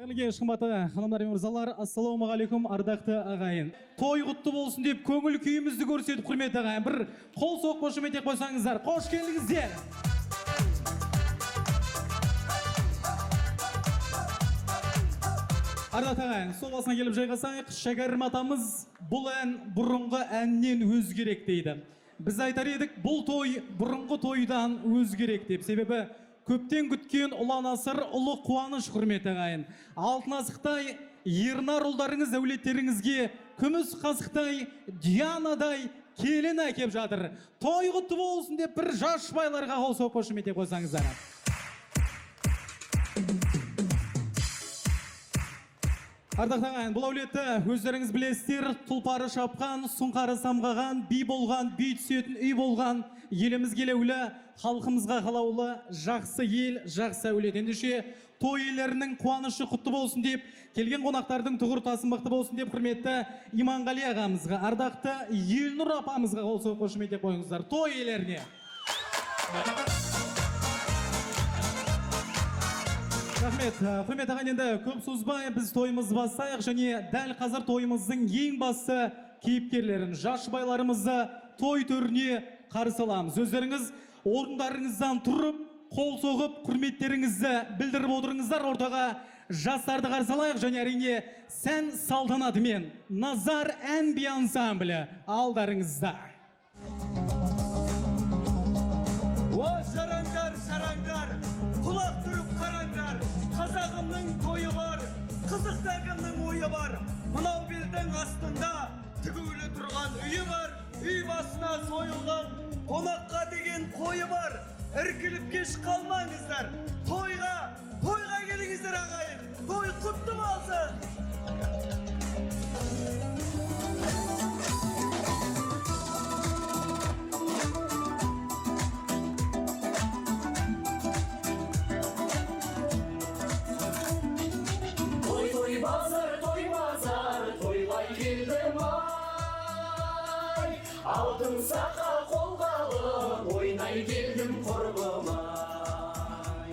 Қайырлы қымбатты ханымдар мен мырзалар, ассалаумағалейкум ардақты ағайын. Той құтты болсын деп көңіл күйімізді көрсетіп құрметті ағайын. Бір қол соқ қошемет ете қойсаңыздар. Қош келдіңіздер. Ардақты ағайын, сол басына келіп жайғасайық. Шәкәрім атамыз бұл ән бұрынғы әннен өзгерек дейді. Біз айтар едік, бұл той бұрынғы тойдан өзгерек деп. Себебі көптен күткен ұлан асыр ұлы қуаныш құрметті ағайын. Алтын асықтай ернар ұлдарыңыз әулеттеріңізге күміс қасықтай Дианадай келін әкеп жатыр. Той құтты болсын деп бір жас байларға қол соқ қошемет ете қойсаңыздар. Ардақты ағайын, бұл әулетті өздеріңіз білесіздер, тұлпары шапқан, сұңқары самғаған, би болған, би түсетін үй болған, еліміз келеулі, халқымызға қалаулы, жақсы ел, жақсы әулет. Ендеше той иелерінің қуанышы құтты болсын деп, келген қонақтардың тұғыр тасы мықты болсын деп, құрметті Иманғали ағамызға, ардақты Елнұр апамызға қол соқ қошемет ете қойыңыздар. Той иелеріне. Рахмет, құрмет ағайын, енді көп созбай біз тойымыз бастайық және дәл қазір тойымыздың ең басты кейіпкерлерін, жас жұбайларымызды той төріне қарсы аламыз. Өздеріңіз орындарыңыздан тұрып, қол соғып, құрметтеріңізді білдіріп отырыңыздар. Ортаға жастарды қарсы алайық және әрине сән салтанатымен Назар ән-би ансамблі алдарыңызда. Шараңдар, шараңдар, құлақ тұрып қараңдар. Қазағымның тойы бар, қызықтағымның ойы бар. Мынау белдің астында тігулі тұрған үйі бар. Үй басына сойылған қонаққа деген қойы бар. Іркіліп кеш қалмаңыздар. Тойға келіңіздер ағайын. Той құтты болсын. Алтын сақа қолғалы ойнай келдім құрбымай.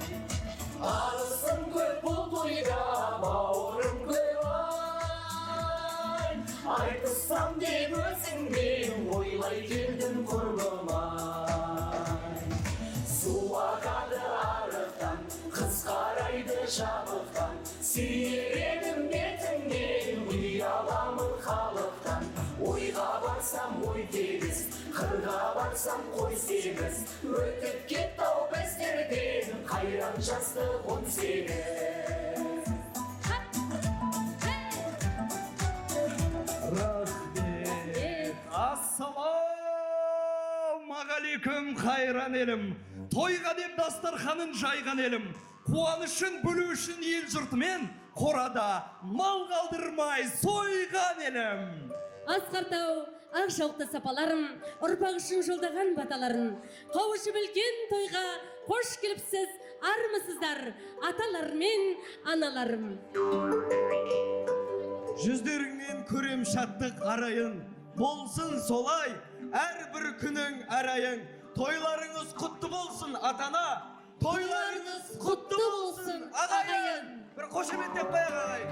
Арысым көп бұл тойда бауырым көп ай. Айтыссам деп өзіңмен ойлай келдім құрбымай. Су ағады арықтан, қыз қарайды жабықтан. Сүйер едім бетіңнен, ұяламын халықтан. Ойға барсам ой тегіз, қырға барсам қой сегіз. Өтіп кеттау біздерден, қайран жастық 18. Рахмет. Ассалаумағалейкум қайран елім. Тойға деп дастарханын жайған елім. Қуанышын бөлу үшін ел жұртымен, қорада мал қалдырмай сойған елім. Асқартау, ақшауқты сапаларым, ұрпақ үшін жолдаған баталарын. Қауышы білген тойға қош келіпсіз, армысыздар, аталар мен аналарым. Жүздеріңнен көрем шаттық арайын, болсын солай, әрбір күнің әрайын. Тойларыңыз құтты болсын атана, тойларыңыз құтты болсын ағайын. Бір қошемет деп қояйық ағайын.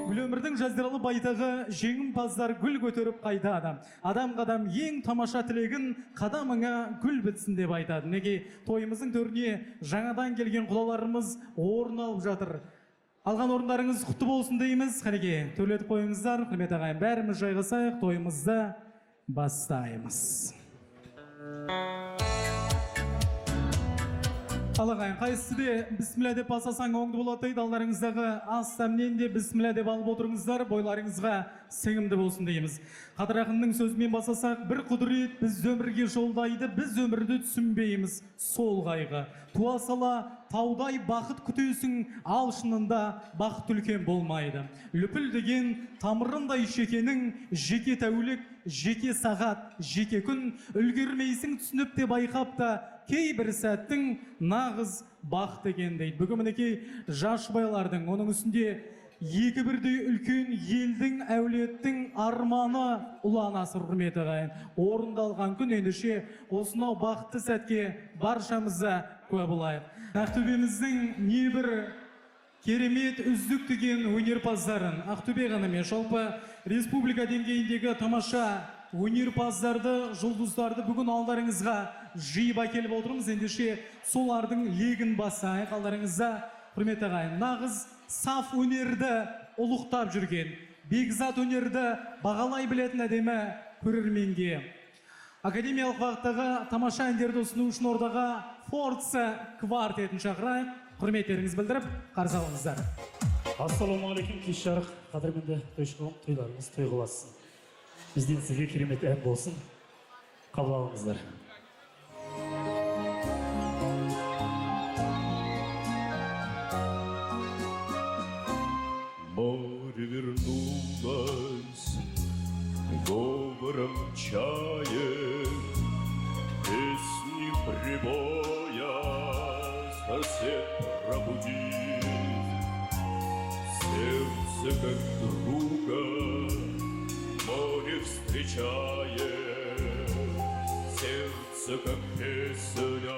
Гүл өмірдің жаздыралы байтағы жеңімпаздар гүл көтеріп қайтады. Адам-қадам ең тамаша тілегін қадамыңа гүл бітсін деп айтады. Неге тойымыздың төріне жаңадан келген құдаларымыз орын алып жатыр. Алған орындарыңыз құтты болсын дейміз. Қанеке, төлетіп қойыңыздар. Құрмет ағайын, бәріміз жайғасайық, тойымызды бастаймыз. Ал ағайын, қайсысы де бісміллә деп басасаң оңды болады дейді. Алдарыңыздағы ас дәмнен де бісміллә деп алып отырыңыздар, бойларыңызға сіңімді болсын дейміз. Қадыр ақынның сөзімен басасақ, бір құдірет біз өмірге жолдайды, біз өмірді түсінбейміз сол қайғы. Туа сала таудай бақыт күтесің, ал шынында бақыт үлкен болмайды. Лүпіл деген тамырындай шекенің, жеке тәулік, жеке сағат, жеке күн, үлгермейсің түсініп те байқап та, кейбір сәттің нағыз бақ деген дейді. Бүгін мінекей жас жұбайлардың, оның үстінде екі бірдей үлкен елдің, әулеттің арманы ұлан асыр құрметі ағайын орындалған күн. Ендеше осынау бақытты сәтке баршамызды куә болайық. Ақтөбеміздің небір керемет үздік деген өнерпаздарын, Ақтөбе ғана емес, жалпы республика деңгейіндегі тамаша өнерпаздарды, жұлдыздарды бүгін алдарыңызға жиып әкеліп отырмыз. Ендеше солардың легін басайық. Алдарыңызда, құрметті ағайын, нағыз саф өнерді ұлықтап жүрген, бекзат өнерді бағалай білетін әдемі көрерменге академиялық бағыттағы тамаша әндерді ұсыну үшін ордаға Форца квартетін шақырайық. Құрметтеріңіз білдіріп, қарсы алыңыздар. Ассалаумағалейкум, кеш жарық, қадірменді тойларыңыз той қыласын. Бізден сізге керемет ән болсын, қабыл алыңыздар. Море вернулось говором чаек, песни прибоя сосед пробудит. Сердце как друга море встречает, сердце как песня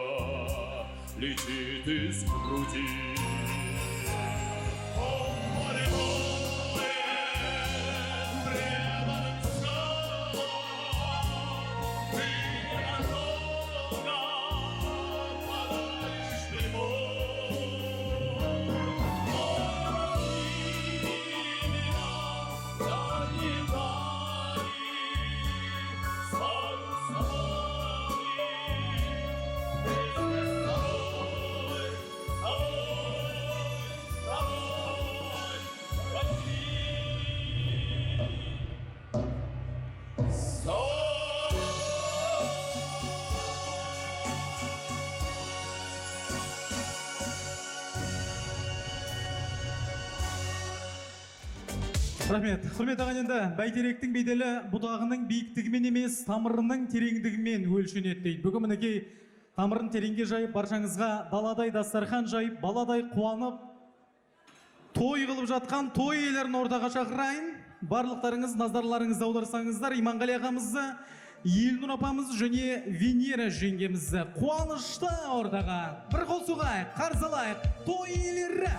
летит из груди. Рахмет. Құрмет ағайын, енді бәйтеректің беделі бұтағының биіктігімен емес, тамырының тереңдігімен өлшенеді дейді. Бүгін мінекей тамырын тереңге жайып, баршаңызға даладай дастархан жайып, баладай қуанып, той қылып жатқан той иелерін ордаға шақырайын. Барлықтарыңыз назарларыңызды аударсаңыздар, Иманғали ағамызды, Елнұр апамызды және Венера жеңгемізді қуанышты ордаға бір қол соғайық, қарсы алайық. Той иелері!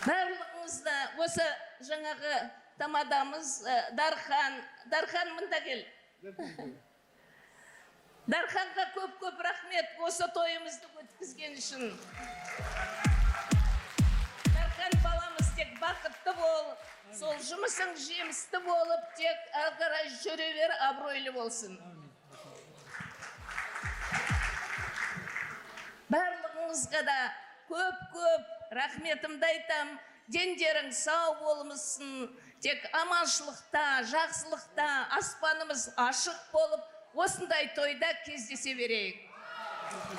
Барлығыңызда осы жаңағы тамадамыз Дархан мында кел. Дарханға көп рахмет осы тойымызды өткізген үшін. Дархан баламыз тек бақытты бол, сол жұмысың жемісті болып, тек ары қарай жүре бер, абыройлы болсын. Барлығыңызға да көп рахметімді айтам. Дендерің сау болмысын, тек аманшылықта, жақсылықта, аспанымыз ашық болып, осындай тойда кездесе берейік.